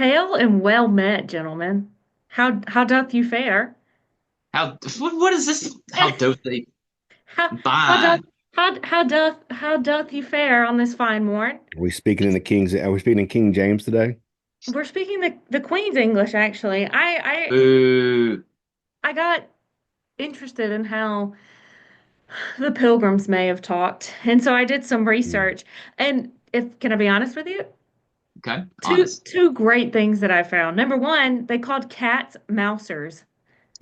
Hail and well met, gentlemen. How doth you fare? What is this? How dope they How doth fine. how doth you fare on this fine morn? Are we speaking in King James today? We're speaking the Queen's English, actually. Boo. I got interested in how the Pilgrims may have talked, and so I did some Hmm. research. And if can I be honest with you? Okay, Two honest. two great things that I found. Number one, they called cats mousers.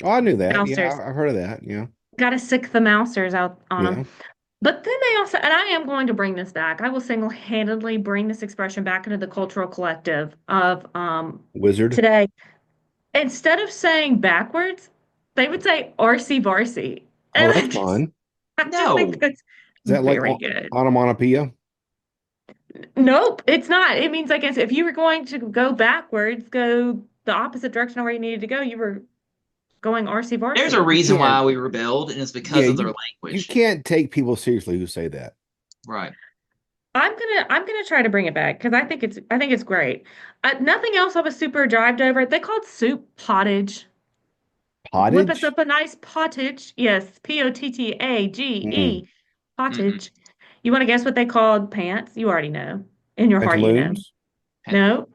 Oh, I knew that. Yeah, Mousers. I've heard of that. Yeah. Got to sick the mousers out on them. Yeah. But then they also, and I am going to bring this back. I will single-handedly bring this expression back into the cultural collective of Wizard. today. Instead of saying backwards, they would say RC Varsi. Oh, And that's fun. I just think No. that's Is that like very good. onomatopoeia? Nope, it's not. It means, I guess, if you were going to go backwards, go the opposite direction of where you needed to go, you were going RC There's a Varsi. You reason can't. why we rebelled, and it's Yeah, because of their you language. can't take people seriously who say that. Right. I'm gonna try to bring it back because I think it's great. Nothing else I was super drived over. They called soup pottage. Whip us Pottage? up a nice pottage. Yes, Mm. Pottage, Mm-mm. pottage. You want to guess what they called pants? You already know. In your heart, you know. Pantaloons? Pet No,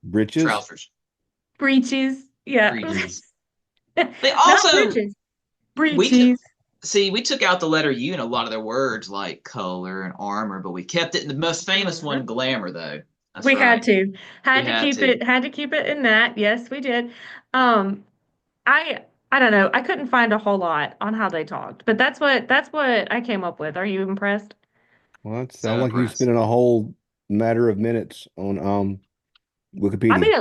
Breeches? trousers. breeches. Yeah, Breeches. They not also breeches. we took Breeches. see we took out the letter U in a lot of their words like color and armor, but we kept it in the most famous one, Mhm. glamour, though. That's We had right. to, We had to had keep to. it, had to keep it in that. Yes, we did. Um, I don't know. I couldn't find a whole lot on how they talked, but that's what I came up with. Are you impressed? Well, it So sounds like you impressed. spending a whole matter of minutes on I mean, Wikipedia.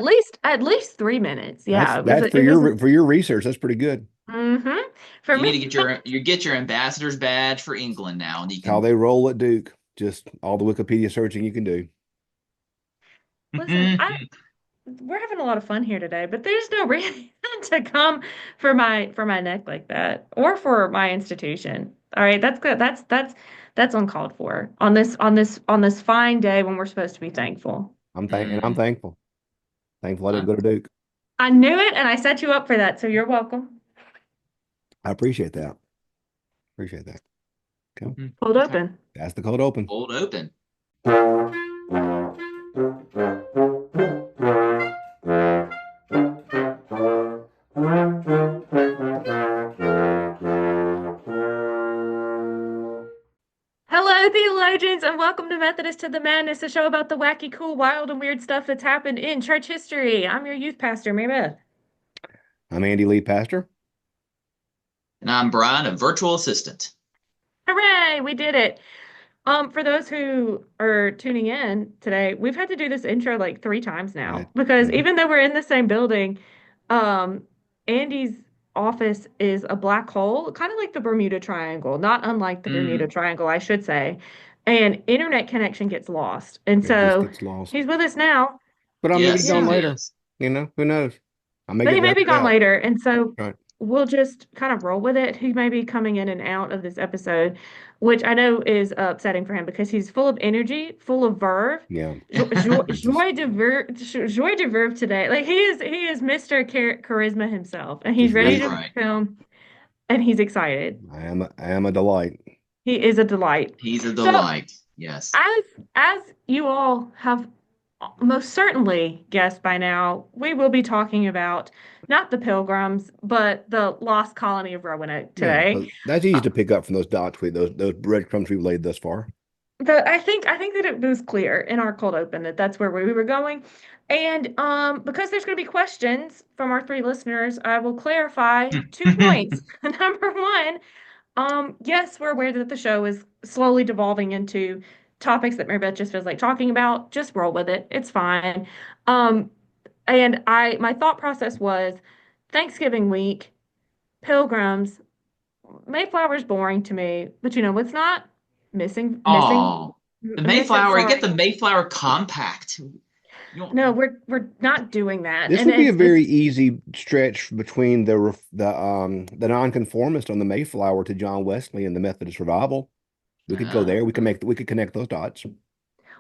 at least 3 minutes. That's Yeah, that's it was. for your research. That's pretty good. For You need me. to get your ambassador's badge for England now, and you It's how can. they roll at Duke. Just all the Wikipedia searching you can do. Listen, I we're having a lot of fun here today, but there's no reason to come for my neck like that or for my institution. All right, that's good. That's uncalled for on this fine day when we're supposed to be thankful. I'm thankful. Thankful I didn't go to Duke. I knew it, and I set you up for that, so you're welcome. I appreciate that. Appreciate that. Okay. Hold Okay. open. That's the code open. Hold open. Hello, theologians, and welcome to Methodist to the Madness, a show about the wacky, cool, wild, and weird stuff that's happened in church history. I'm your youth pastor, Mary Beth. I'm Andy Lee, pastor. And I'm Brian, a virtual assistant. Hooray, we did it. For those who are tuning in today, we've had to do this intro like 3 times Yeah. now because Yeah. even though we're in the same building, um, Andy's office is a black hole, kind of like the Bermuda Triangle, not unlike the Bermuda Mm. Triangle, I should say. And internet connection gets lost. And It just so gets lost. he's with us now. But I may be Yes, gone he Yeah. later. is. Who knows? I may But get he may be routed gone out. later, and so Right. we'll just kind of roll with it. He may be coming in and out of this episode, which I know is upsetting for him because he's full of energy, full of verve, Yeah. Just joie de verve today. Like he is Mr. Charisma himself, and he's just ready That's ready. to right. film, and he's excited. I am a delight. He is a delight. He's a So delight. Yes. as you all have most certainly guessed by now, we will be talking about not the Pilgrims, but the Lost Colony of Roanoke Yeah, today. but that's easy Uh, to pick up from those dots those breadcrumbs we've laid thus far. I think that it was clear in our cold open that that's where we were going. And because there's going to be questions from our 3 listeners, I will clarify 2 points. Number one, yes, we're aware that the show is slowly devolving into topics that Mary Beth just feels like talking about. Just roll with it. It's fine. Um, and my thought process was Thanksgiving week, pilgrims, Mayflower's boring to me, but you know what's not? Missing, Oh, the missing. Mayflower. Get Sorry. the Mayflower compact. You don't. No, we're not doing that. This And would be a it's very easy stretch between the nonconformist on the Mayflower to John Wesley and the Methodist revival. We could go Uh, there. We could connect those dots.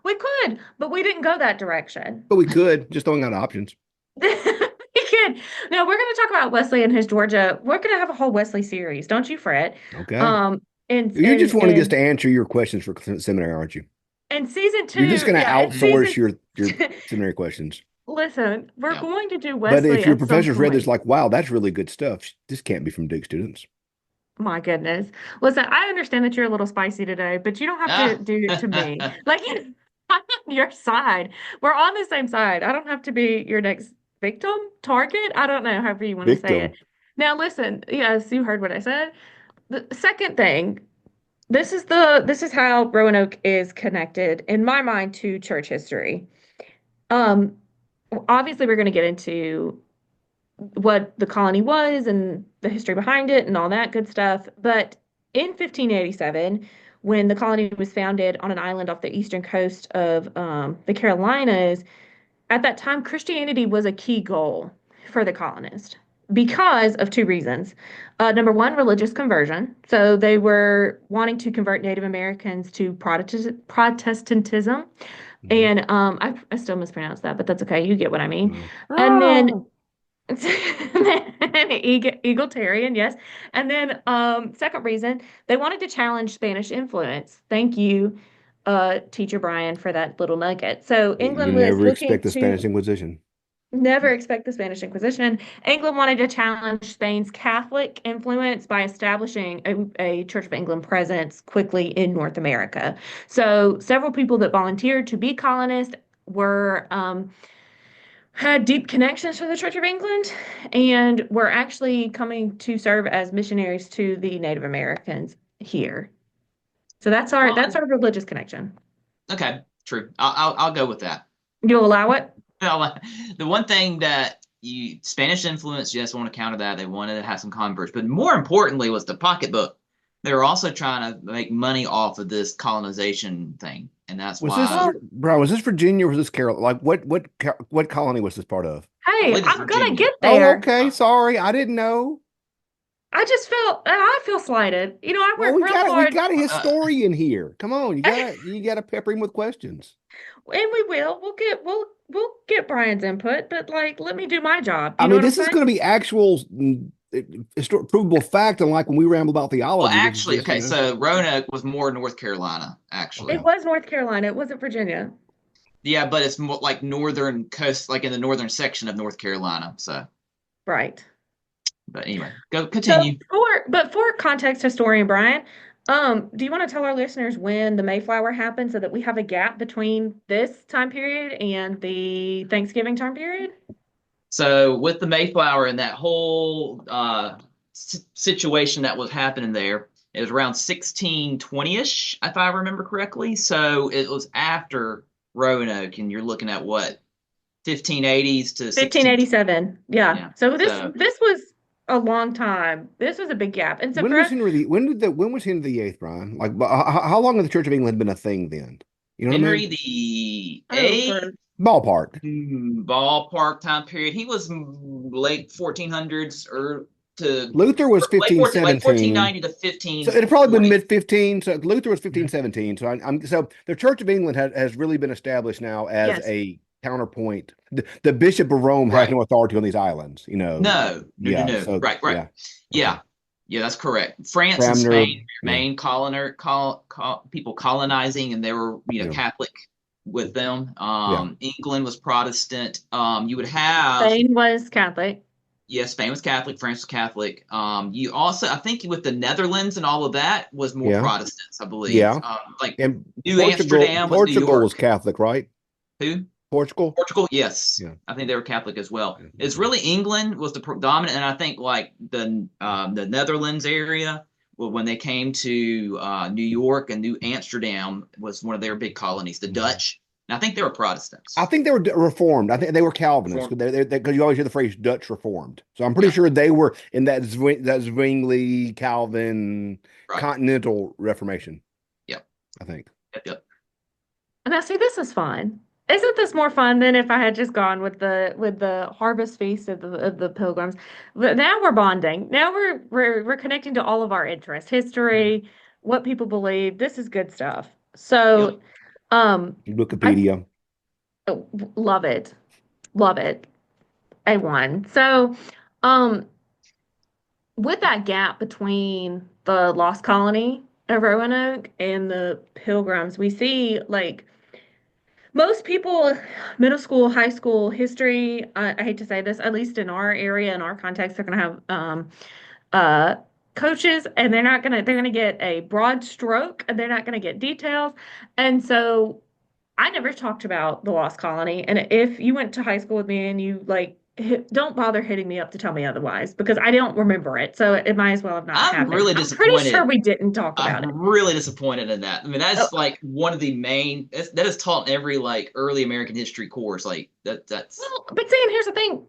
we could, but we didn't go that direction. But we could just throwing out options. We can. No, we're going to talk about Wesley and his Georgia. We're going to have a whole Wesley series. Don't you fret. Okay. Um, in You're just in wanting us to in answer your questions for seminary, aren't you? in season You're just two, going to yeah, in outsource season. your seminary questions. Listen, we're Yeah. going to do But if Wesley your at some professor's read this, point. like, wow, that's really good stuff. This can't be from Duke students. My goodness. Listen, I understand that you're a little spicy today, but you don't have to Ah. do it to me. Like, I'm on your side. We're on the same side. I don't have to be your next victim, target. I don't know, however you want to say it. Victim. Now, listen, yes, you heard what I said. The second thing, this is how Roanoke is connected in my mind to church history. Um, Obviously we're going to get into what the colony was and the history behind it and all that good stuff. But in 1587, when the colony was founded on an island off the eastern coast of the Carolinas, at that time, Christianity was a key goal for the colonists because of two reasons. Number one, religious conversion. So they were wanting to convert Native Americans to Protestantism. Mhm. And I still mispronounce that, but that's okay. You get what I mean. No. And then Ah. egalitarian, yes. And then second reason, they wanted to challenge Spanish influence. Thank you, teacher Brian, for that little nugget. So You England was never looking expect the to Spanish Inquisition. never expect the Spanish Inquisition. England wanted to challenge Spain's Catholic influence by establishing a Church of England presence quickly in North America. So several people that volunteered to be colonists were had deep connections to the Church of England and were actually coming to serve as missionaries to the Native Americans here. So Well, that's our religious connection. okay, true. I'll go with that. You'll allow it? Well, the one thing that you Spanish influence, yes, want to counter that. They wanted to have some converts, but more importantly was the pocketbook. They were also trying to make money off of this colonization thing, and that's Was this, why Well, bro, was this Virginia or was this Carol? Like, what colony was this part of? I hey, believe it's I'm gonna Virginia. get Oh, there. okay. Sorry, I didn't know. I feel slighted. You know, I Well, work real we hard, got a Uh, historian here. Come on, and you gotta pepper him with questions. we will. We'll get Brian's input, but like, let me do my job. I You know mean, what I'm this is saying? going to be actual provable fact, unlike when we ramble about well, theology. This is actually, just, okay, so Roanoke was more North Carolina, okay. It actually. was North Carolina. It wasn't Virginia. Yeah, but it's more like northern coast, like in the northern section of North Carolina. So, Right. but anyway, go So continue. for context historian Brian, do you want to tell our listeners when the Mayflower happened so that we have a gap between this time period and the Thanksgiving time period? So with the Mayflower and that whole situation that was happening there, it was around 1620-ish, if I remember correctly. So it was after Roanoke, and you're looking at what, 1580s to 16. 1587. Yeah. Yeah. So So this was a long time. This was a big gap. And so When for was us, Henry when was Henry the Eighth, Brian? Like, how long had the Church of England been a thing then? You know what I Henry mean? the oh, Eighth, for Ballpark. ballpark time period, he was late 1400s or to Luther was late 14, like 1517. 1490 to So it had probably been 1540. mid 15. So Luther was 1517. So so the Church of England has really been established now as yes. a counterpoint. The Bishop of Rome has Right. no authority on these islands, you know. No, no, no, Yeah. no. So Right, right. yeah. Okay. Yeah, yeah, that's correct. France and Cramner. Spain, Yeah. main people colonizing, and they were, Yeah. Catholic with them. Yeah. England was Protestant. You would have, Spain was Catholic. yes, Spain was Catholic, France was Catholic. You also, I think, with the Netherlands and all of that was more Yeah. Protestants, I believe. Yeah. Like And New Amsterdam was New Portugal was York. Catholic, right? Who? Portugal. Portugal, yes, Yeah. I think they were Catholic as well. It's Okay. really England was the dominant, and I think like the Netherlands area, well, when they came to New York and New Amsterdam was one of their big colonies. The Mhm. Dutch, and I think they were I Protestants. think they were Reformed. I think they were Calvinists Reformed, because you always hear the phrase Dutch Reformed. So I'm pretty yeah, sure they were in that Zwingli Calvin right, Continental Reformation. yep, I think. yep, yep. Now, see, this is fun. Isn't this more fun than if I had just gone with the harvest feast of the pilgrims? But now we're bonding. Now we're connecting to all of our interests, history, what people believe. This is good stuff. Yep. So, I Wikipedia. love it, love it. A1. So, um, with that gap between the Lost Colony of Roanoke and the Pilgrims, we see like most people, middle school, high school history, I hate to say this, at least in our area, in our context, they're going to have uh, coaches and they're going to get a broad stroke and they're not going to get details. And so I never talked about the Lost Colony. And if you went to high school with me and you like, don't bother hitting me up to tell me otherwise because I don't remember it. So it might as well have not I'm happened. really I'm pretty sure disappointed. we didn't talk I'm about it. really disappointed in that. I mean, Oh, that's like one of the main that is taught in every like early American history course. Like that's well, but see, and here's the thing.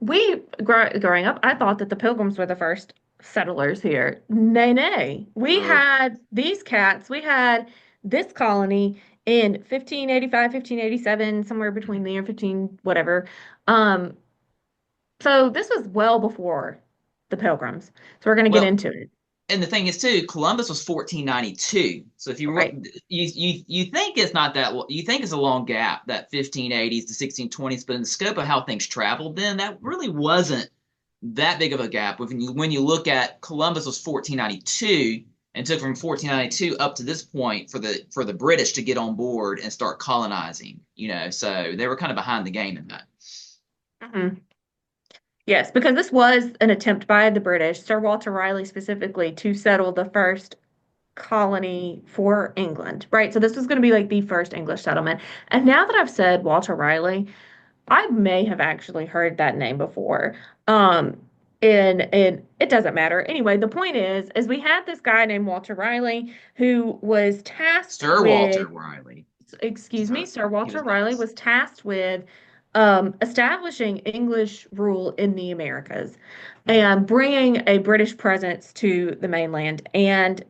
Growing up, I thought that the Pilgrims were the first settlers here. Nay, nay. We uh, had these cats. We had this colony in 1585, 1587, somewhere between there, 15, whatever. Um, so this was well before the Pilgrims. So we're going to get well, into it, and the thing is too, Columbus was 1492. So if right? you think it's not that you think it's a long gap, that 1580s to 1620s, but in the scope of how things traveled then, that really wasn't that big of a gap. When you look at Columbus was 1492 and took from 1492 up to this point for the British to get on board and start colonizing, so they were kind of behind the game in that. Mhm. Yes, because this was an attempt by the British, Sir Walter Raleigh specifically, to settle the first colony for England, right? So this was going to be like the first English settlement. And now that I've said Walter Raleigh, I may have actually heard that name before. Um, and it doesn't matter. Anyway, the point is we had this guy named Walter Riley who was tasked Sir with, Walter Riley. excuse me, Sir He Walter was Riley nice. was tasked with establishing English rule in the Americas and bringing a British presence to the mainland. And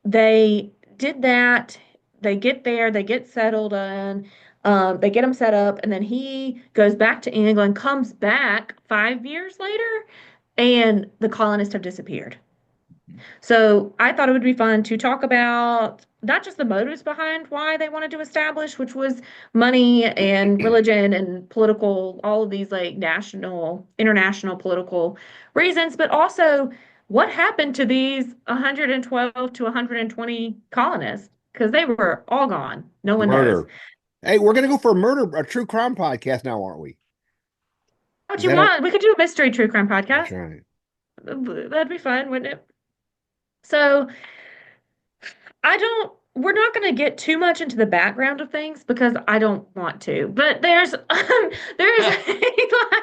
they did that. They get there, they get settled in, they get him set up, and then he goes back to England, comes back 5 years later, and the colonists have disappeared. So I thought it would be fun to talk about not just the motives behind why they wanted to establish, which was money and religion and political, all of these like national, international political reasons, but also what happened to these 112 to 120 colonists because they were all gone. No one knows. Murder. Hey, we're gonna go for a murder, a true crime podcast now, aren't we? What Is you that a? want? We could do a mystery true crime That's podcast. right. That'd be fun, wouldn't it? So we're not going to get too much into the background of things because I don't want to. But there's a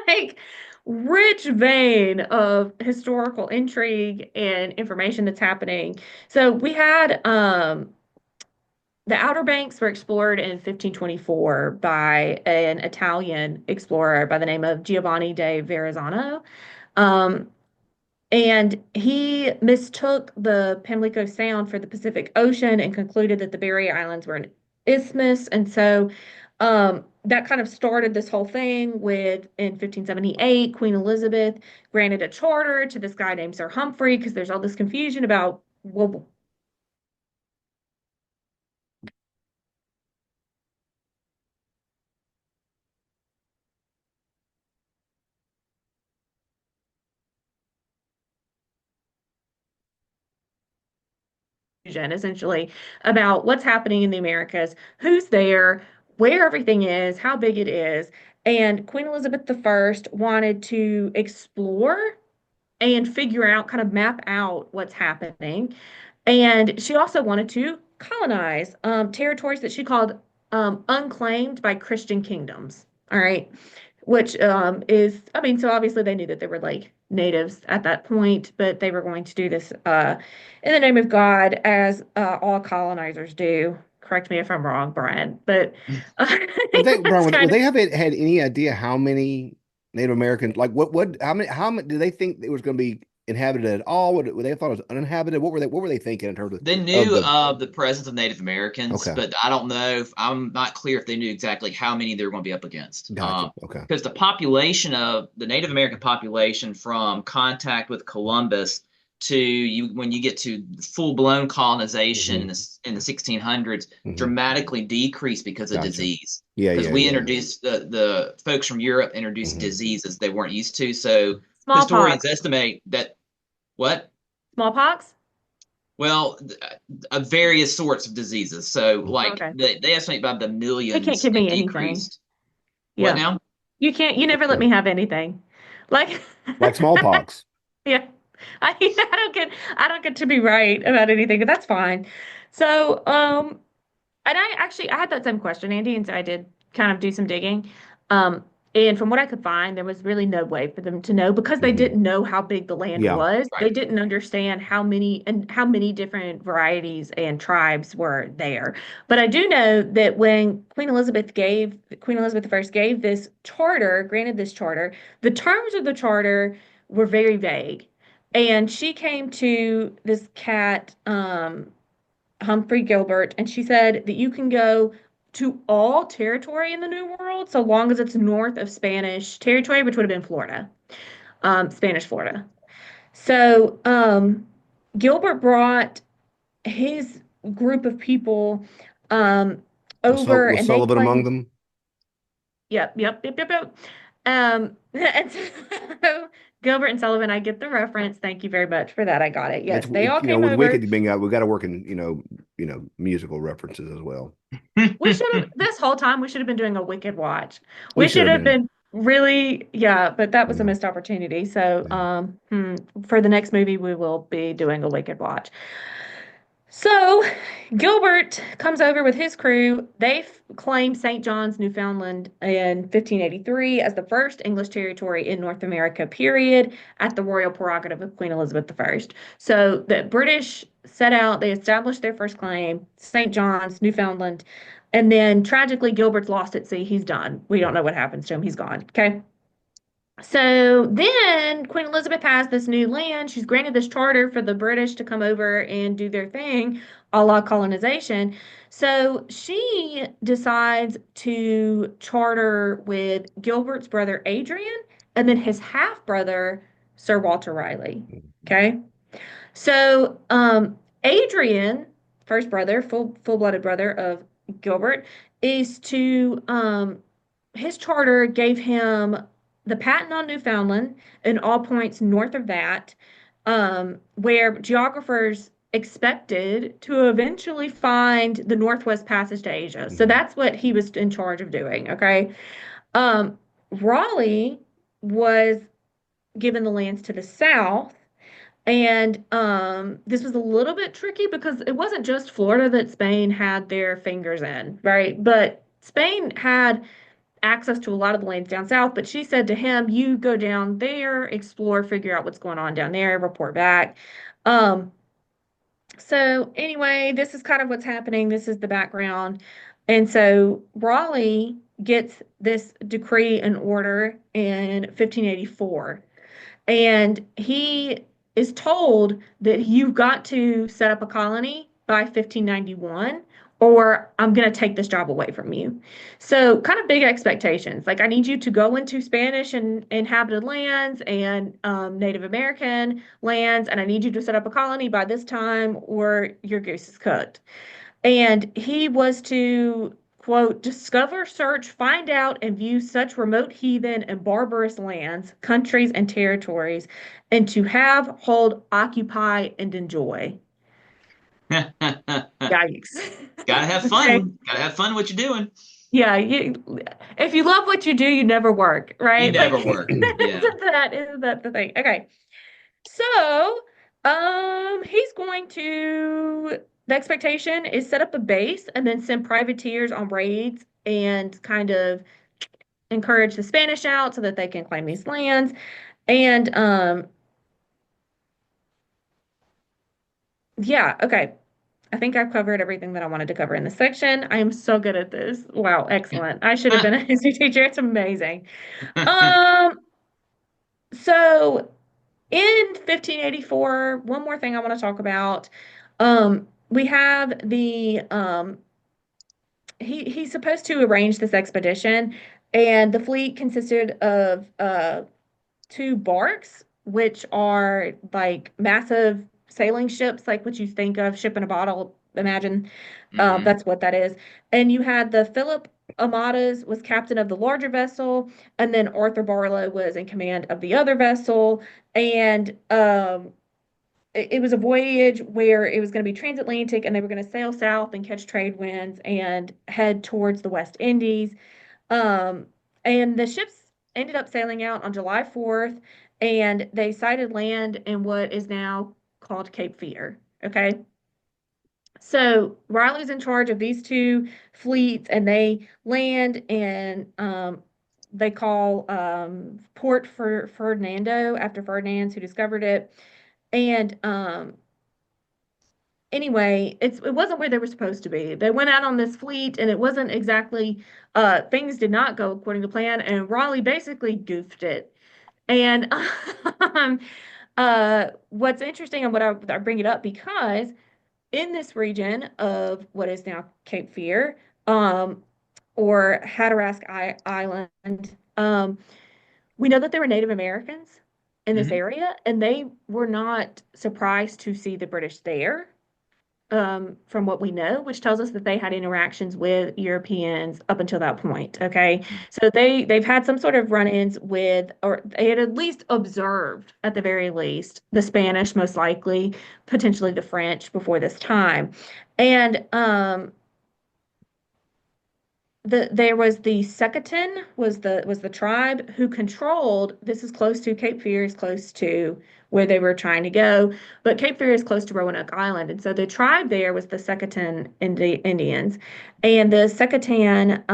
like rich vein of historical intrigue and information that's happening. So we had the Outer Banks were explored in 1524 by an Italian explorer by the name of Giovanni de Verrazzano. Um, and he mistook the Pamlico Sound for the Pacific Ocean and concluded that the Berry Islands were an isthmus. And so that kind of started this whole thing with in 1578, Queen Elizabeth granted a charter to this guy named Sir Humphrey because there's all this confusion about, well, essentially about what's happening in the Americas, who's there, where everything is, how big it is. And Queen Elizabeth I wanted to explore and figure out, kind of map out what's happening. And she also wanted to colonize territories that she called unclaimed by Christian kingdoms. All right. Which is, I mean, so obviously they knew that they were like natives at that point, but they were going to do this in the name of God, as all colonizers do. Correct me if I'm wrong, Brian, but Would they, that's Brian, would kind of they have had any idea how many Native Americans, like how many, do they think it was going to be inhabited at all? Would they have thought it was uninhabited? What were they thinking in terms They of knew the, of the presence of Native Americans, okay, but I don't know if I'm not clear if they knew exactly how many they were going to be up against. gotcha, okay. Because the population of the Native American population from contact with Columbus to you when you get to full-blown colonization Hmm. in the 1600s Hmm. dramatically decreased because of Gotcha. disease. Yeah, Because yeah, we yeah. introduced the folks from Europe introduced Hmm. diseases they weren't used to. So historians Smallpox. estimate that what? Smallpox? Well, various sorts of diseases. So like Okay. they estimate by the They can't millions give it me anything. decreased. What Yeah. now? You never let me have anything. Like, Like smallpox. yeah. I don't get to be right about anything, but that's fine. So, and I had that same question, Andy, and so I did kind of do some digging. Um, and from what I could find, there was really no way for them to know because they Hmm. didn't know how big the land Yeah. was. They Right. didn't understand how many different varieties and tribes were there. But I do know that when Queen Elizabeth I gave this charter, granted this charter, the terms of the charter were very vague. And she came to this cat, Humphrey Gilbert, and she said that you can go to all territory in the New World so long as it's north of Spanish territory, which would have been Florida, Spanish Florida. So Gilbert brought his group of people um, over, Was and they Sullivan among claimed, them? yep. And so Gilbert and Sullivan, I get the reference. Thank you very much for that. I got it. Yes, they all came With over. Wicked being out, we got to work in, musical references as well. We should have this whole time we should have been doing a Wicked watch. We We should should have have been. been really, yeah, but that I was a know. missed opportunity. So, Yeah. for the next movie, we will be doing a Wicked watch. So, Gilbert comes over with his crew. They claimed St. John's, Newfoundland in 1583 as the first English territory in North America, period, at the royal prerogative of Queen Elizabeth I. So, the British set out, they established their first claim, St. John's, Newfoundland, and then tragically, Gilbert's lost at sea. He's done. We don't know what happens to him. He's gone. Okay. So then Queen Elizabeth has this new land. She's granted this charter for the British to come over and do their thing, a la colonization. So she decides to charter with Gilbert's brother Adrian and then his half brother, Sir Walter Raleigh. Okay. So Adrian, first brother, full-blooded brother of Gilbert, is to his charter gave him the patent on Newfoundland and all points north of that, where geographers expected to eventually find the Northwest Passage to Asia. So Mhm. that's what he was in charge of doing. Okay. Raleigh was given the lands to the south. And this was a little bit tricky because it wasn't just Florida that Spain had their fingers in, right? But Spain had access to a lot of the lands down south, but she said to him, "You go down there, explore, figure out what's going on down there, report back." Um, so anyway, this is kind of what's happening. This is the background. And so Raleigh gets this decree and order in 1584. And he is told that you've got to set up a colony by 1591, or I'm going to take this job away from you. So, kind of big expectations. Like, I need you to go into Spanish and inhabited lands and Native American lands, and I need you to set up a colony by this time, or your goose is cooked. And he was to, quote, discover, search, find out, and view such remote heathen and barbarous lands, countries, and territories, and to have, hold, occupy, and enjoy. Yikes. Gotta have Okay. fun. Gotta have fun what you're doing. Yeah, if you love what you do, you never work, You right? Like, never work. Yeah. isn't that the thing? Okay. So, he's going to, the expectation is set up a base and then send privateers on raids and kind of encourage the Spanish out so that they can claim these lands. And yeah, okay. I think I've covered everything that I wanted to cover in this section. I am so good at this. Wow, excellent. I should have been a history teacher. It's amazing. Um, so in 1584, one more thing I want to talk about. We have the he's supposed to arrange this expedition, and the fleet consisted of two barks, which are like massive sailing ships, like what you think of ship in a bottle. Imagine Hmm. that's what that is. And you had the Philip Amadas was captain of the larger vessel, and then Arthur Barlow was in command of the other vessel. And it was a voyage where it was going to be transatlantic, and they were going to sail south and catch trade winds and head towards the West Indies. Um, and the ships ended up sailing out on July 4th, and they sighted land in what is now called Cape Fear. Okay. So Riley's in charge of these two fleets, and they land and they call Port Ferdinando after Ferdinand's who discovered it. And anyway, it wasn't where they were supposed to be. They went out on this fleet, and it wasn't exactly things did not go according to plan, and Raleigh basically goofed it. And what's interesting and what I bring it up because in this region of what is now Cape Fear, um, or Hatteras Island, we know that there were Native Americans in this Hmm. area, and they were not surprised to see the British there, from what we know, which tells us that they had interactions with Europeans up until that point. Okay, so they've had some sort of run-ins with, or they had at least observed, at the very least, the Spanish, most likely, potentially the French before this time, and there was the Secatan was the tribe who controlled. This is close to Cape Fear, is close to where they were trying to go, but Cape Fear is close to Roanoke Island, and so the tribe there was the Secatan Indians, and the Secatan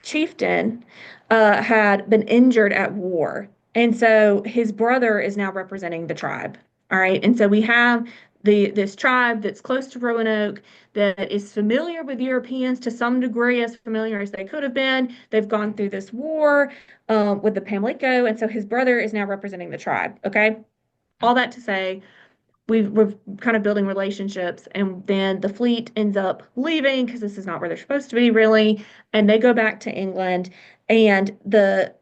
chieftain had been injured at war. And so his brother is now representing the tribe. All right. And so we have this tribe that's close to Roanoke that is familiar with Europeans to some degree, as familiar as they could have been. They've gone through this war with the Pamlico. And so his brother is now representing the tribe. Okay. All that to say, we're kind of building relationships, and then the fleet ends up leaving because this is not where they're supposed to be really, and they go back to England, and the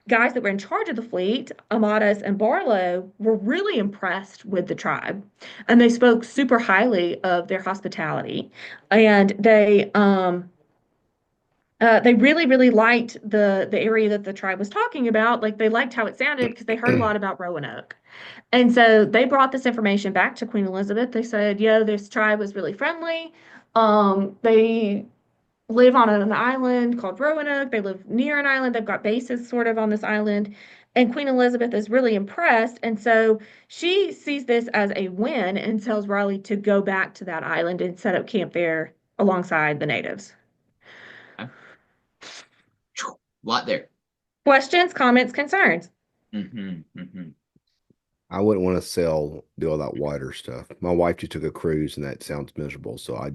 guys that were in charge of the fleet, Amadas and Barlow, were really impressed with the tribe, and they spoke super highly of their hospitality, and they really, really liked the area that the tribe was talking about. Like they liked how it sounded because they heard a lot about Roanoke. And so they brought this information back to Queen Elizabeth. They said, "Yo, this tribe was really friendly. They live on an island called Roanoke. They live near an island. They've got bases sort of on this island." And Queen Elizabeth is really impressed. And so she sees this as a win and tells Raleigh to go back to that island and set up camp there alongside the natives. A lot there. Questions, comments, concerns? Hmm. Hmm. I wouldn't want to do all that water stuff. My wife just took a cruise and that sounds miserable. So Hey,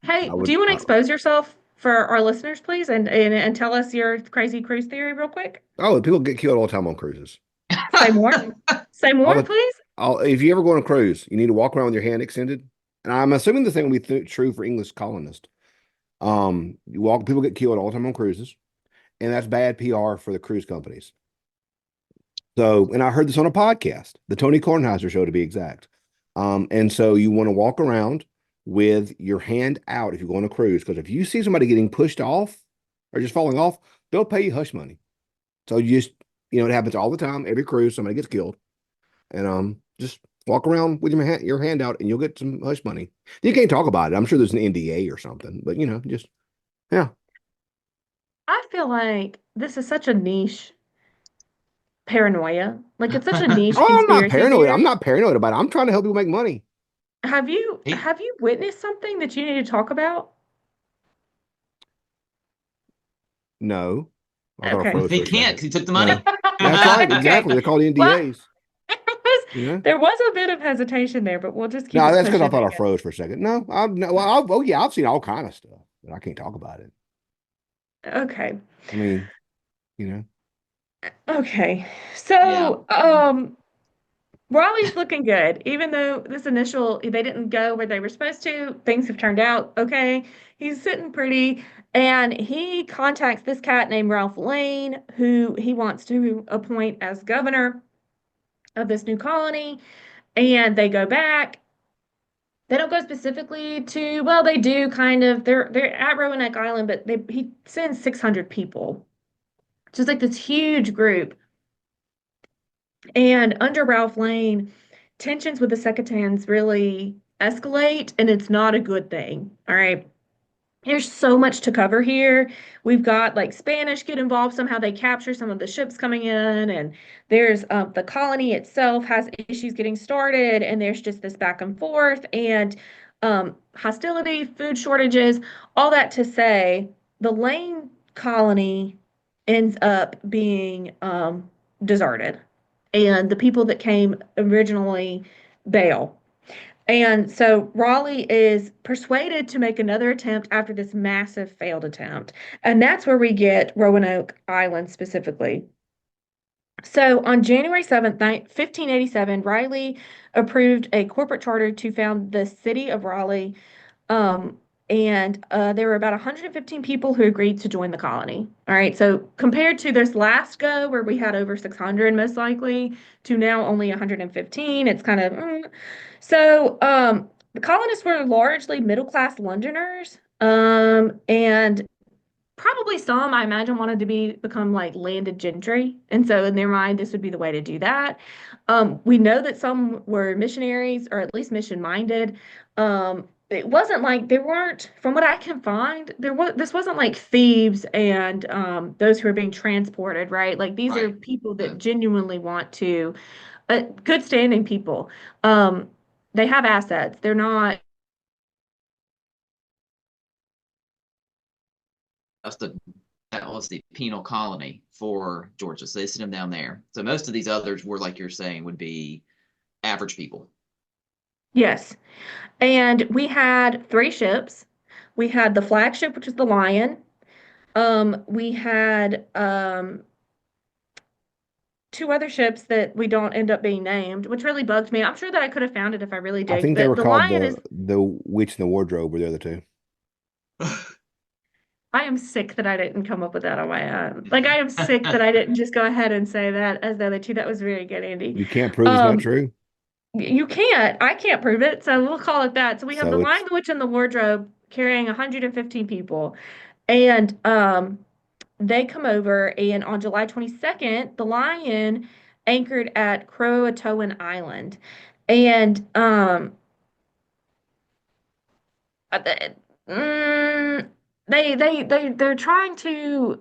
I do would, you want to expose yourself for our listeners, please, and tell us your crazy cruise theory real quick? oh, people get killed all the time on cruises. Say more. Say All more, the, please. if you ever go on a cruise, you need to walk around with your hand extended. And I'm assuming the thing will be true for English colonists. People get killed all the time on cruises, and that's bad PR for the cruise companies. So, and I heard this on a podcast, the Tony Kornheiser show to be exact. And so you want to walk around with your hand out if you go on a cruise, because if you see somebody getting pushed off or just falling off, they'll pay you hush money. So it happens all the time. Every cruise, somebody gets killed, and just walk around with your hand out, and you'll get some hush money. You can't talk about it. I'm sure there's an NDA or something, but just yeah. I feel like this is such a niche paranoia. Like it's such a niche Oh, I'm not conspiracy paranoid. I'm theory. not paranoid about it. I'm trying to help people make money. Have you he have you witnessed something that you need to talk about? No, I thought I Okay. froze he for a can't second. because he took the No, money. that's right. Okay. Exactly. They're called Well, NDAs. there was You know. there was a bit of hesitation there, but we'll just keep No, it that's because I pushing, thought I I guess. froze for a second. No, I'm no. Well, oh yeah, I've seen all kind of stuff, but I can't talk about it. Okay. I mean, you know. Okay. Yeah. So, Raleigh's looking good, even though this initial they didn't go where they were supposed to. Things have turned out okay. He's sitting pretty, and he contacts this cat named Ralph Lane, who he wants to appoint as governor of this new colony. And they go back. They don't go specifically to, well, they do kind of. They're at Roanoke Island, but he sends 600 people. So it's like this huge group. And under Ralph Lane, tensions with the Secretans really escalate, and it's not a good thing. All right. There's so much to cover here. We've got like Spanish get involved somehow. They capture some of the ships coming in, and there's the colony itself has issues getting started, and there's just this back and forth and hostility, food shortages, all that to say, the Lane colony ends up being deserted, and the people that came originally bail. And so Raleigh is persuaded to make another attempt after this massive failed attempt. And that's where we get Roanoke Island specifically. So on January 7th, 1587, Raleigh approved a corporate charter to found the city of Raleigh. And there were about 115 people who agreed to join the colony. All right. So compared to this last go, where we had over 600 most likely, to now only 115, it's kind of so the colonists were largely middle class Londoners, and probably some, I imagine, wanted to become like landed gentry, and so in their mind, this would be the way to do that. We know that some were missionaries, or at least mission minded. It wasn't like there weren't, from what I can find, there was this wasn't like thieves and those who are being transported, right? Like these are Right. people that Uh, genuinely want to, good standing people. Um, they have assets. They're not. that's the that was the penal colony for Georgia. So they sent them down there. So most of these others were, like you're saying, would be average people. Yes. And we had three ships. We had the flagship, which is the Lion. We had two other ships that we don't end up being named, which really bugged me. I'm sure that I could have found it if I really I digged, think they but were the called Lion the is, Witch in the Wardrobe were the other two. I am sick that I didn't come up with that on my own. Like, I am sick that I didn't just go ahead and say that as the other two. That was very good, Andy. You can't prove it's not Um, true. you can't. I can't prove it, so we'll call it that. So we have the So Lion, it's the Witch, and the Wardrobe carrying 115 people. And they come over, and on July 22nd, the Lion anchored at Croatoan Island. And uh, th- mm, they're trying to,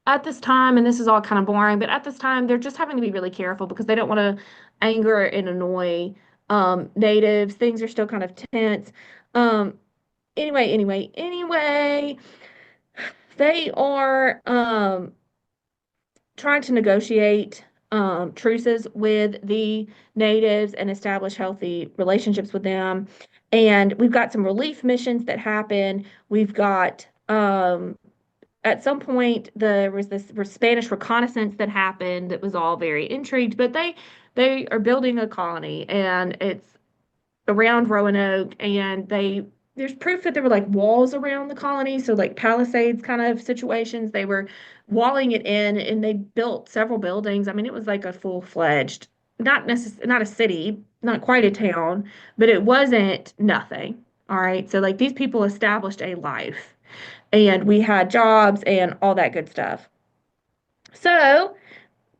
at this time, and this is all kind of boring, but at this time they're just having to be really careful because they don't want to anger and annoy natives. Things are still kind of tense. Um, anyway, they are trying to negotiate truces with the natives and establish healthy relationships with them. And we've got some relief missions that happen. We've got at some point there was this Spanish reconnaissance that happened that was all very intrigued, but they are building a colony, and it's around Roanoke, and there's proof that there were like walls around the colony, so like palisades kind of situations. They were walling it in, and they built several buildings. I mean, it was like a full-fledged, not a city, not quite a town, but it wasn't nothing. All right. So like these people established a life, and we had jobs and all that good stuff. So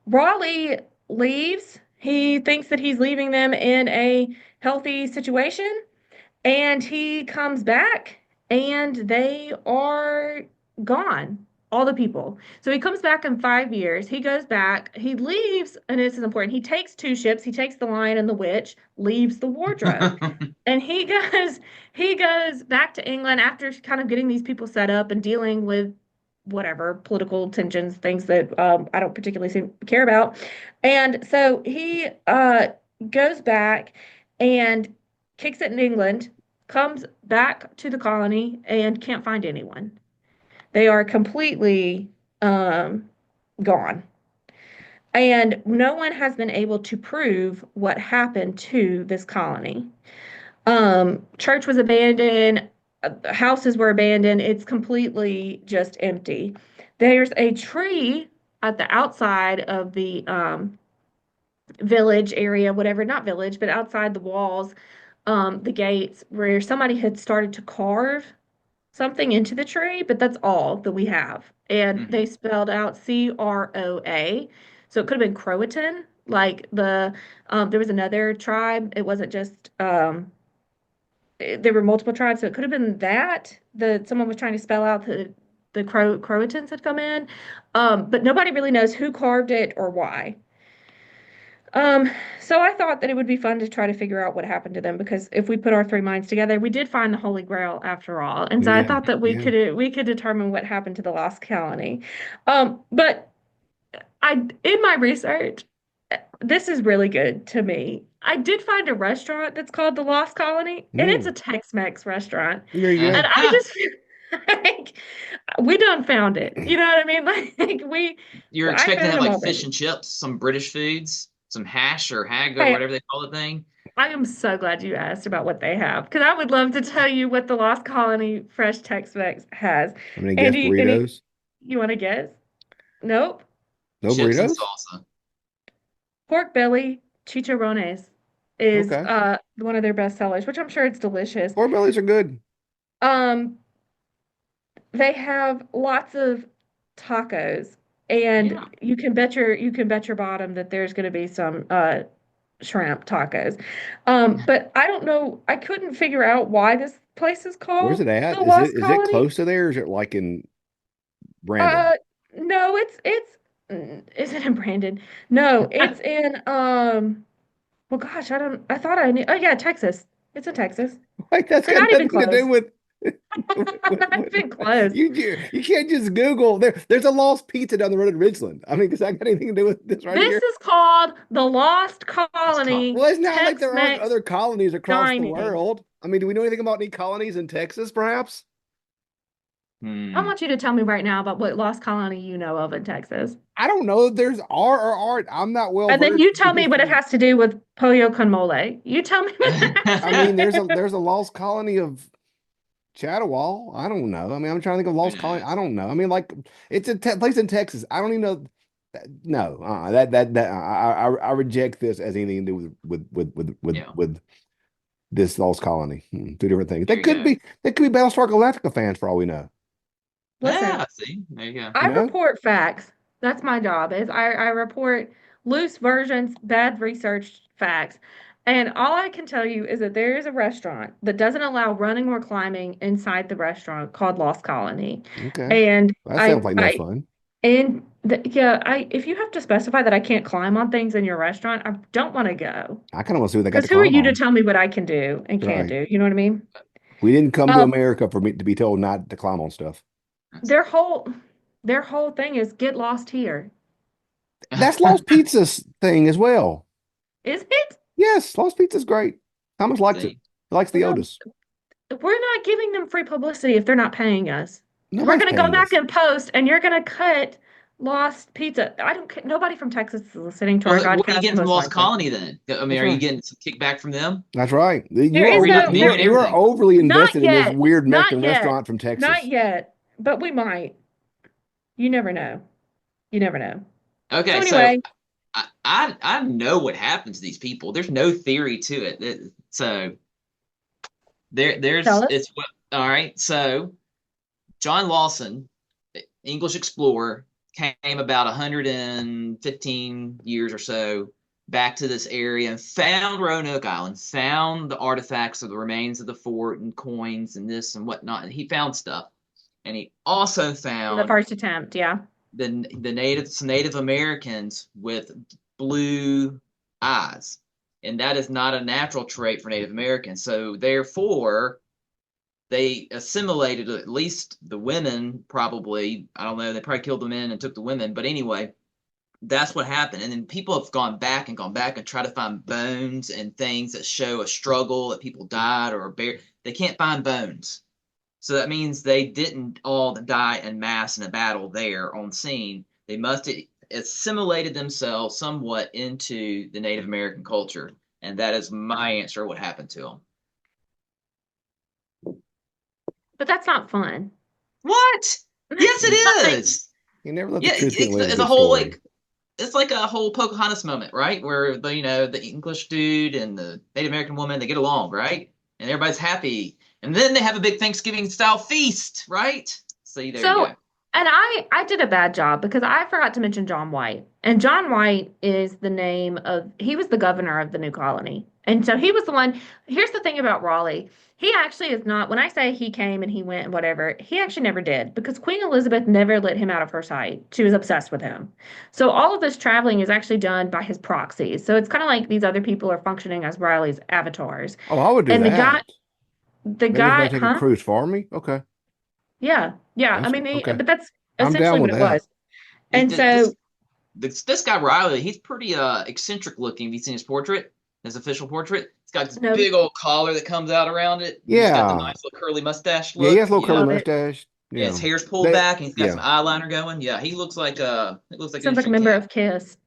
Raleigh leaves. He thinks that he's leaving them in a healthy situation, and he comes back, and they are gone. All the people. So he comes back in 5 years. He goes back. He leaves, and this is important. He takes two ships. He takes the Lion and the Witch, leaves the Wardrobe, and he goes back to England after kind of getting these people set up and dealing with whatever political tensions, things that I don't particularly care about. And so he goes back and kicks it in England, comes back to the colony, and can't find anyone. They are completely um, gone. And no one has been able to prove what happened to this colony. Church was abandoned, houses were abandoned. It's completely just empty. There's a tree at the outside of the village area, whatever, not village, but outside the walls, the gates, where somebody had started to carve something into the tree, but that's all that we have. And Mhm. they spelled out CROA. So it could have been Croatan, like there was another tribe. It wasn't just, there were multiple tribes. So it could have been that, someone was trying to spell out the Croatans had come in. But nobody really knows who carved it or why. Um, so I thought that it would be fun to try to figure out what happened to them because if we put our three minds together, we did find the Holy Grail after all. And so I Yeah, thought that yeah. we could determine what happened to the Lost Colony. But I in my research, this is really good to me. I did find a restaurant that's called the Lost Colony, and it's a Mm, Tex-Mex restaurant. there you And go. I just feel like we done found it. You know what I mean? Like You're I expecting to found have them like fish already. and chips, some British foods, some hash or hag or Hey, whatever they call the thing. I am so glad you asked about what they have because I would love to tell you what the Lost Colony Fresh Tex-Mex has. I'm gonna guess Andy, burritos. you want to guess? Nope. No Chips and burritos? salsa. Pork belly chicharrones is Okay. one of their best sellers, which I'm sure it's delicious. Pork bellies are good. Um, they have lots of tacos, and Yeah. you can bet your bottom that there's going to be some shrimp tacos. But I don't know. I couldn't figure out why this place is Where's called it the at? Lost Is it Colony. close to there or is it like in Brandon? Uh, no, is it in Brandon? No, it's in well gosh, I thought I knew. Oh yeah, Texas. It's in Texas. Like that's We're got not even nothing to do close. with Not even close. you can't just Google there's a lost pizza down the road in Ridgeland. I mean, does that got anything to do with this right This here? is called the Lost It's called. Colony Well, it's not like there aren't Tex-Mex other colonies across the Dining. world. I mean, do we know anything about any colonies in Texas, perhaps? I Hmm. want you to tell me right now about what Lost Colony you know of in Texas. I don't know if there's are or aren't. I'm not well And then versed you in the tell me what it history. has to do with pollo con mole. You tell me what it has I to mean, do. there's a lost colony of Chatawal. I don't know. I mean, I'm trying to think of Who lost colony. I knows? don't know. I mean, like it's a te place in Texas. I don't even know. No, that I reject this as anything to do Yeah. with this lost colony. Two different things. There you go. That could be Battlestar Galactica fans for all we know. Yeah. Listen, See, there you go. I You know, report facts. That's my job is I report loose versions, bad researched facts. And all I can tell you is that there is a restaurant that doesn't allow running or climbing inside the restaurant called Lost Colony. okay. And That sounds like no fun. yeah, I if you have to specify that I can't climb on things in your restaurant, I don't want to go. I kind of want to see what they got to Because who are climb you to on. tell me what I can do and That's can't right. do? You know what I mean? We didn't come to Um, America for me to be told not to climb on stuff. That's their whole their whole thing is get lost here. That's Lost Pizza's thing as well. Is it? Yes, Lost Pizza's great. Thomas likes it. See. He likes the No, Otis. we're not giving them free publicity if they're not paying us. We're Nobody's gonna go paying back us. and post, and you're gonna cut Lost Pizza. I don't care. Nobody from Texas is listening to our Well, what are you podcast, getting from most Lost likely. Colony then? I mean, That's are you right. getting some kickback from them? That's right. There is Read out no the menu and You are everything. overly not invested in this yet, weird not Mexican yet, restaurant from not Texas. yet, but we might. You never know. You never know. So Okay, so anyway, I know what happened to these people. There's no theory to it. So tell there's us. it's all right. So John Lawson, English explorer, came about 115 years or so back to this area and found Roanoke Island, found the artifacts of the remains of the fort and coins and this and whatnot. And he found stuff. And he also On the found first attempt, yeah. some Native Americans with blue eyes. And that is not a natural trait for Native Americans. So therefore, they assimilated at least the women, probably. I don't know, they probably killed the men and took the women. But anyway, that's what happened. And then people have gone back and tried to find bones and things that show a struggle that people died or buried. They can't find bones. So that means they didn't all die en masse in a battle there on scene. They must assimilated themselves somewhat into the Native American culture. And that is my answer, what happened to them. But that's not fun. What? Yes, It's it nothing. is. You never let the Yeah, truth get in the way of a it's a good whole story. like it's like a whole Pocahontas moment, right? Where the English dude and the Native American woman, they get along, right? And everybody's happy. And then they have a big Thanksgiving style feast, right? See, there you So, go. and I did a bad job because I forgot to mention John White. And John White is the name of, he was the governor of the new colony. And so he was the one. Here's the thing about Raleigh. He actually is not, when I say he came and he went and whatever, he actually never did because Queen Elizabeth never let him out of her sight. She was obsessed with him. So all of this traveling is actually done by his proxies. So it's kind of like these other people are functioning as Raleigh's avatars. Oh, I would do And that. the Maybe if they guy, take a huh? cruise for me. Okay. Yeah, yeah. I That's mean, okay. but that's I'm down essentially what with it that. was. And so, This guy Riley, he's pretty eccentric looking. Have you seen his portrait? His official portrait? He's got this no, big old collar that comes out around it. He's got the Yeah. nice little curly mustache Yeah, he look, has a little curly love it. mustache. Yeah, his Yeah. hair's pulled They back and he's got some yeah. eyeliner going. Yeah, he looks like an Sounds like a interesting member cat. of Kiss.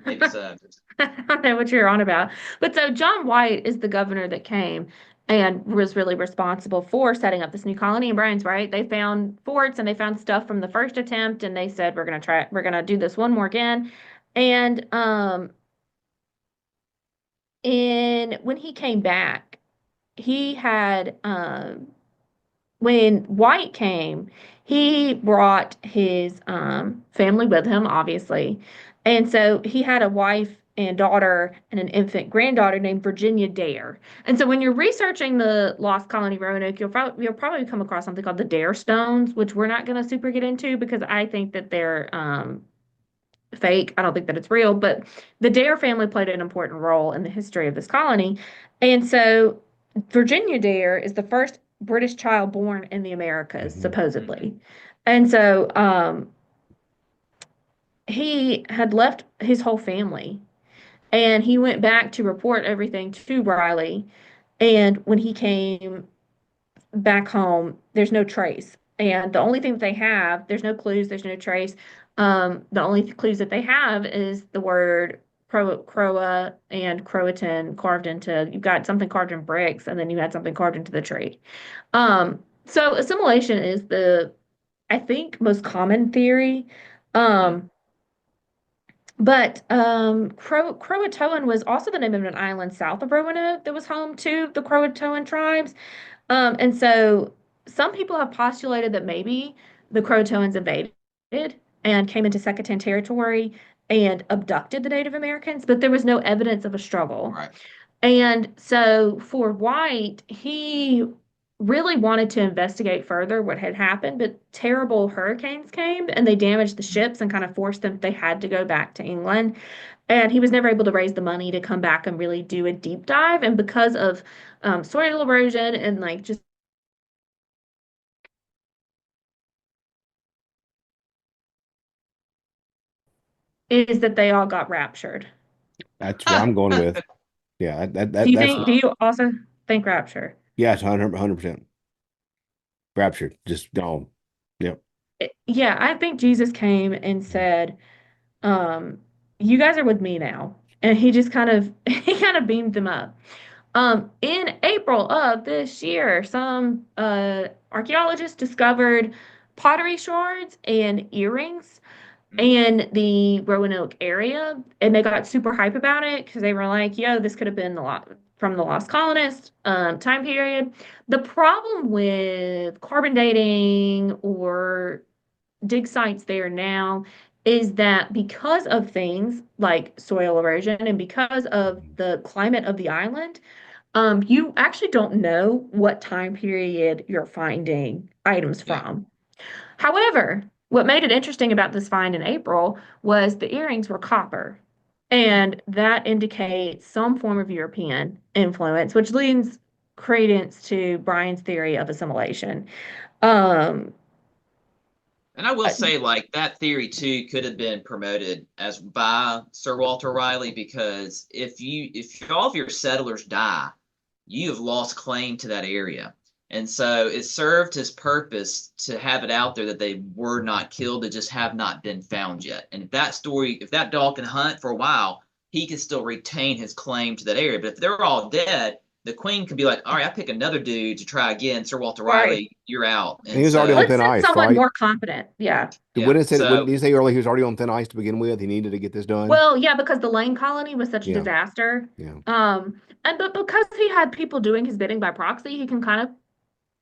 Maybe so. I don't know what you're on about. But so John White is the governor that came and was really responsible for setting up this new colony in Bryan's, right? They found forts and they found stuff from the first attempt and they said, we're gonna do this one more again. And in when he came back, he had when White came, he brought his family with him, obviously. And so he had a wife and daughter and an infant granddaughter named Virginia Dare. And so when you're researching the Lost Colony of Roanoke, you'll probably come across something called the Dare Stones, which we're not going to super get into because I think that they're fake. I don't think that it's real, but the Dare family played an important role in the history of this colony. And so Virginia Dare is the first British child born in the Americas, Mhm. supposedly. And so he had left his whole family and he went back to report everything to Riley. And when he came back home, there's no trace. And the only thing that they have, there's no clues, there's no trace. The only clues that they have is the word Croa and Croatan carved into, you've got something carved in bricks, and then you had something carved into the tree. So assimilation is I think, most common theory. Um, but Croatoan was also the name of an island south of Roanoke that was home to the Croatoan tribes. And so some people have postulated that maybe the Croatoans invaded and came into Second territory and abducted the Native Americans, but there was no evidence of a struggle. Right. And so for White, he really wanted to investigate further what had happened, but terrible hurricanes came and they damaged the ships and kind of forced them, they had to go back to England. And he was never able to raise the money to come back and really do a deep dive. And because of soil erosion and like just is that they all got raptured. That's what I'm going with. Yeah, that's Do Uh, you also think rapture? yeah, it's 100% raptured. Just gone. Yep. Yeah, I think Jesus came and said, um, you guys are with me now. And he just kind of he kind of beamed them up. In April of this year, some archaeologists discovered pottery shards and earrings in the Roanoke area, and they got super hype about it because they were like, "Yo, this could have been a lot from the Lost Colonist time period." The problem with carbon dating or dig sites there now is that because of things like soil erosion and because of the climate of the island, you actually don't know what time period you're finding items yeah. from. However, what made it interesting about this find in April was the earrings were copper, and that indicates some form of European influence, which leans credence to Brian's theory of assimilation. Um, And I will uh, say, like, that theory too could have been promoted as by Sir Walter Riley, because if all of your settlers die, you have lost claim to that area. And so it served his purpose to have it out there that they were not killed, they just have not been found yet. And if that dog can hunt for a while, he can still retain his claim to that area. But if they're all dead, the queen could be like, all right, I pick another dude to try again. Sir Walter Right. Riley, you're out. And he And was already on so, Let's thin send ice, someone right? more competent. Yeah. When yeah. it said, when did So, you say earlier he was already on thin ice to begin with? He needed to get this done. Well, yeah, because the Lane colony was such a Yeah, disaster. yeah. But because he had people doing his bidding by proxy, he can kind of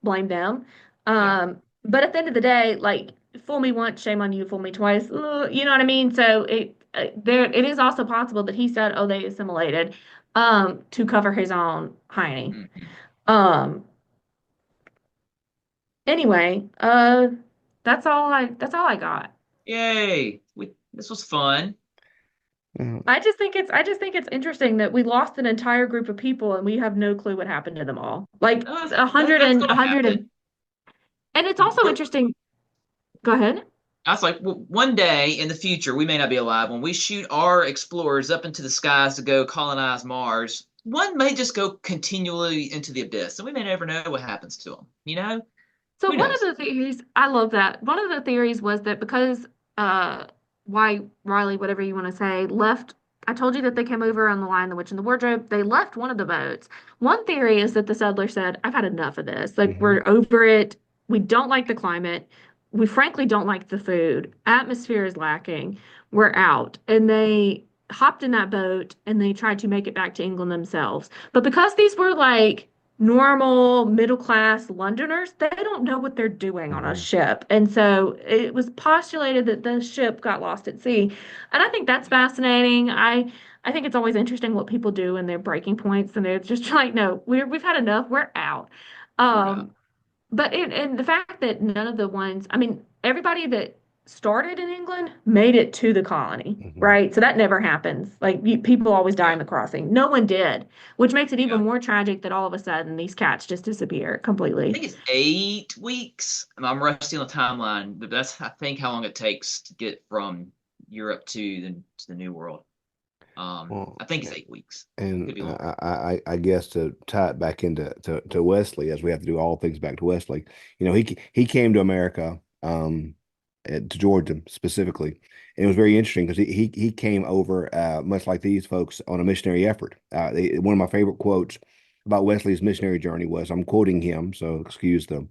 blame them. yeah. But at the end of the day, like fool me once, shame on you, fool me twice. You know what I mean? So it is also possible that he said, "Oh, they assimilated," to cover his own hiney. Mhm. Um, anyway, that's all I got. Yay. This was fun. Yeah. I just think it's interesting that we lost an entire group of people and we have no clue what happened to them all. Like That's a going to hundred happen. and it's also We're, interesting. Go ahead. I was like, well, one day in the future, we may not be alive. When we shoot our explorers up into the skies to go colonize Mars, one may just go continually into the abyss, and we may never know what happens to them. You know, So who one of knows? the theories, I love that. One of the theories was that because why Riley, whatever you want to say, left. I told you that they came over on the Lion, the Witch, and the Wardrobe. They left one of the boats. One theory is that the settler said, "I've had enough of this. Like Hmm. we're over it. We don't like the climate. We frankly don't like the food. Atmosphere is lacking. We're out." And they hopped in that boat and they tried to make it back to England themselves. But because these were like normal middle class Londoners, they don't know what they're doing on a Hmm. ship. And so it was postulated that the ship got lost at sea. And I think that's fascinating. I think it's always interesting what people do and their breaking points and they're just like, no, we've had enough, we're out. We're out. Um, but and the fact that none of the ones, I mean, everybody that started in England made it to the colony, Hmm. right? So that never happens. Like people always die Yeah, in the crossing. No one did, which makes it yeah. even more tragic that all of a sudden these cats just disappear I completely. think it's 8 weeks. I'm rusty on the timeline, but that's I think how long it takes to get from Europe to the New World. Well, I think it's 8 weeks. and Could be longer. I guess to tie it back into to Wesley, as we have to do all things back to Wesley, he came to America, to Georgia specifically, and it was very interesting because he came over, much like these folks, on a missionary effort. One of my favorite quotes about Wesley's missionary journey was, I'm quoting him, so excuse the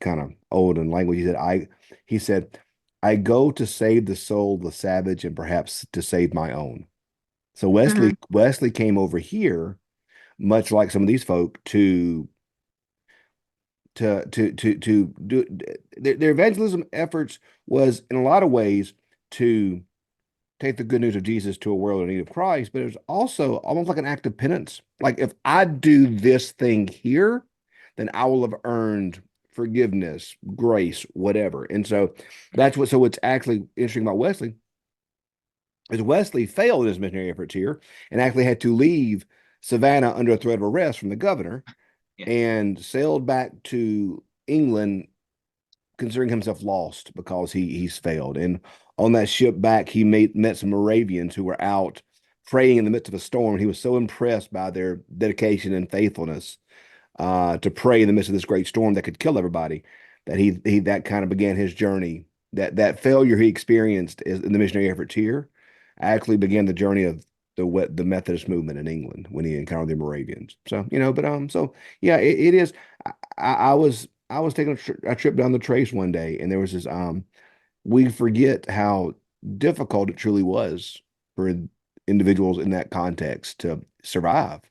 kind of olden language. He said, "I go to save the soul of the savage and perhaps to save my own." So Hmm. Wesley came over here, much like some of these folk, to do their evangelism efforts was in a lot of ways to take the good news of Jesus to a world in need of Christ, but it was also almost like an act of penance. Like, if I do this thing here, then I will have earned forgiveness, grace, whatever. And so so what's actually interesting about Wesley is Wesley failed in his missionary efforts here and actually had to leave Savannah under a threat of arrest from the governor Yeah. and sailed back to England, considering himself lost because he's failed. And on that ship back, he met some Moravians who were out praying in the midst of a storm. He was so impressed by their dedication and faithfulness, to pray in the midst of this great storm that could kill everybody, that he that kind of began his journey. That failure he experienced in the missionary efforts here actually began the journey of the Methodist movement in England when he encountered the Moravians. So, so yeah, it is. I was taking a trip down the trace one day, and there was this. We forget how difficult it truly was for individuals in that context to survive.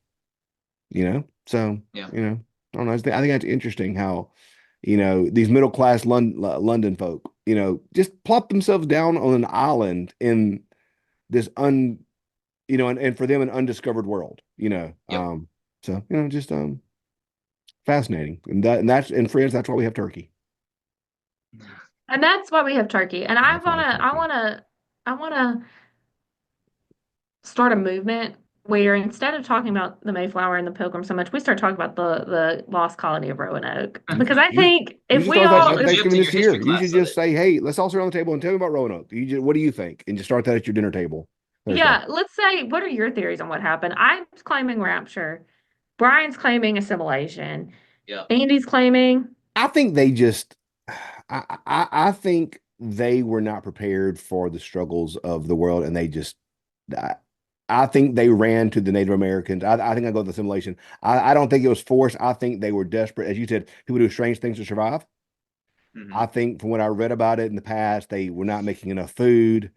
So Yeah. I don't know. I think that's interesting how these middle class London folk, just plop themselves down on an island in this and for them an undiscovered world. Yep. So just fascinating, and friends, that's why we have turkey. And that's why we have turkey. And That's why we have turkey. I wanna start a movement where instead of talking about the Mayflower and the Pilgrim so much, we start talking about the Lost Colony of Roanoke. Because I You think you if should we start that all, at You if gypped Thanksgiving in this your history year. You should class of just it. say, "Hey, let's all sit around the table and tell me about Roanoke. What do you think?" And just start that at your dinner table Thursday. yeah, let's say, what are your theories on what happened? I'm claiming rapture. Brian's claiming assimilation. Yeah. Andy's claiming. I think they just, I think they were not prepared for the struggles of the world, and they just, I, I think they ran to the Native Americans. I think I go with the assimilation. I don't think it was forced. I think they were desperate. As you said, people do strange things to survive. Hmm. I think from what I read about it in the past, they were not making enough food.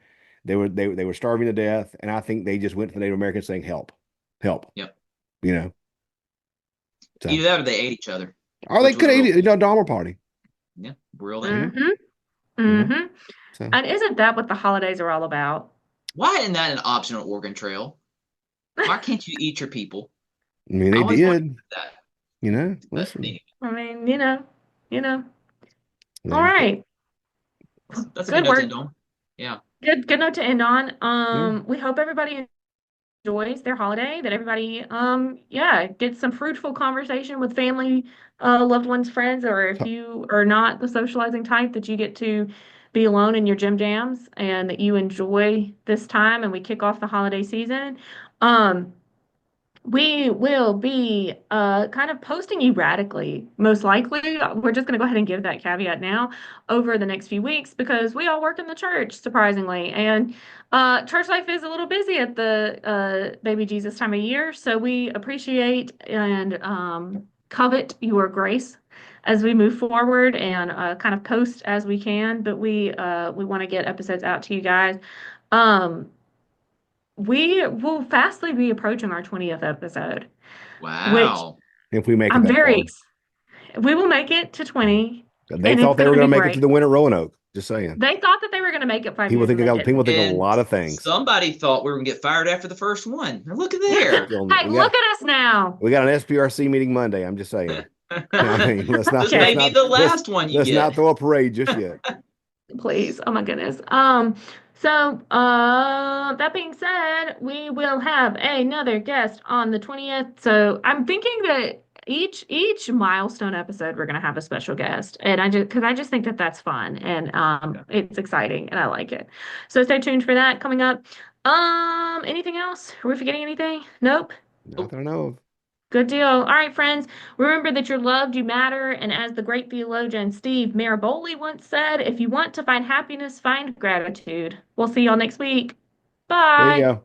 They were starving to death, and I think they just went to the Native Americans saying, "Help, help," Yep. you know. So, Either that or they ate each other, or they which was could a have real eaten, Dahmer party, yeah, real thing. you Mm-hmm. know. Mm-hmm. So, And isn't that what the holidays are all about? Why isn't that an optional Oregon Trail? Why can't you eat your people? I mean, I they always wanted did, that. But listen, anyway, I mean, you know. All they, right. that's a good Good note to work. end on. Yeah. Good note to end on. yeah, We hope everybody enjoys their holiday, that everybody yeah, gets some fruitful conversation with family, loved ones, friends, or if Ta- you are not the socializing type, that you get to be alone in your gym jams and that you enjoy this time and we kick off the holiday season. Um we will be kind of posting erratically, most likely. We're just going to go ahead and give that caveat now over the next few weeks because we all work in the church, surprisingly. And church life is a little busy at the baby Jesus time of year. So we appreciate and covet your grace as we move forward and kind of post as we can. But we want to get episodes out to you guys. Um, we will fastly be approaching our 20th episode, which Wow. if we make it I'm that very, far. ex- we will make it to 20 They and it's thought they going were to going be to make it to great. the winter Roanoke. Just saying. They thought that they were going to make it five People years think and they people didn't. think a And lot of things. somebody thought we were gonna get fired after the first one. Look at Hey, there. We look got at us now. we got an SPRC meeting Monday. I'm just saying. I mean, let's not This let's may Okay, be not the let's last one you let's not get. throw a parade just yet. please. Oh my goodness. So that being said, we will have another guest on the 20th. So I'm thinking that each milestone episode we're gonna have a special guest, and I just think that that's fun and Yeah. it's exciting and I like it. So stay tuned for that coming up. Anything else? Are we forgetting anything? Nope. Not Oh, that I know of. Good deal. All right, friends. Remember that you're loved, you matter, and as the great theologian Steve Maraboli once said, if you want to find happiness, find gratitude. We'll see y'all next week. There you Bye.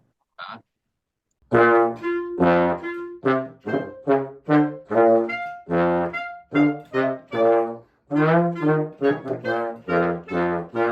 go.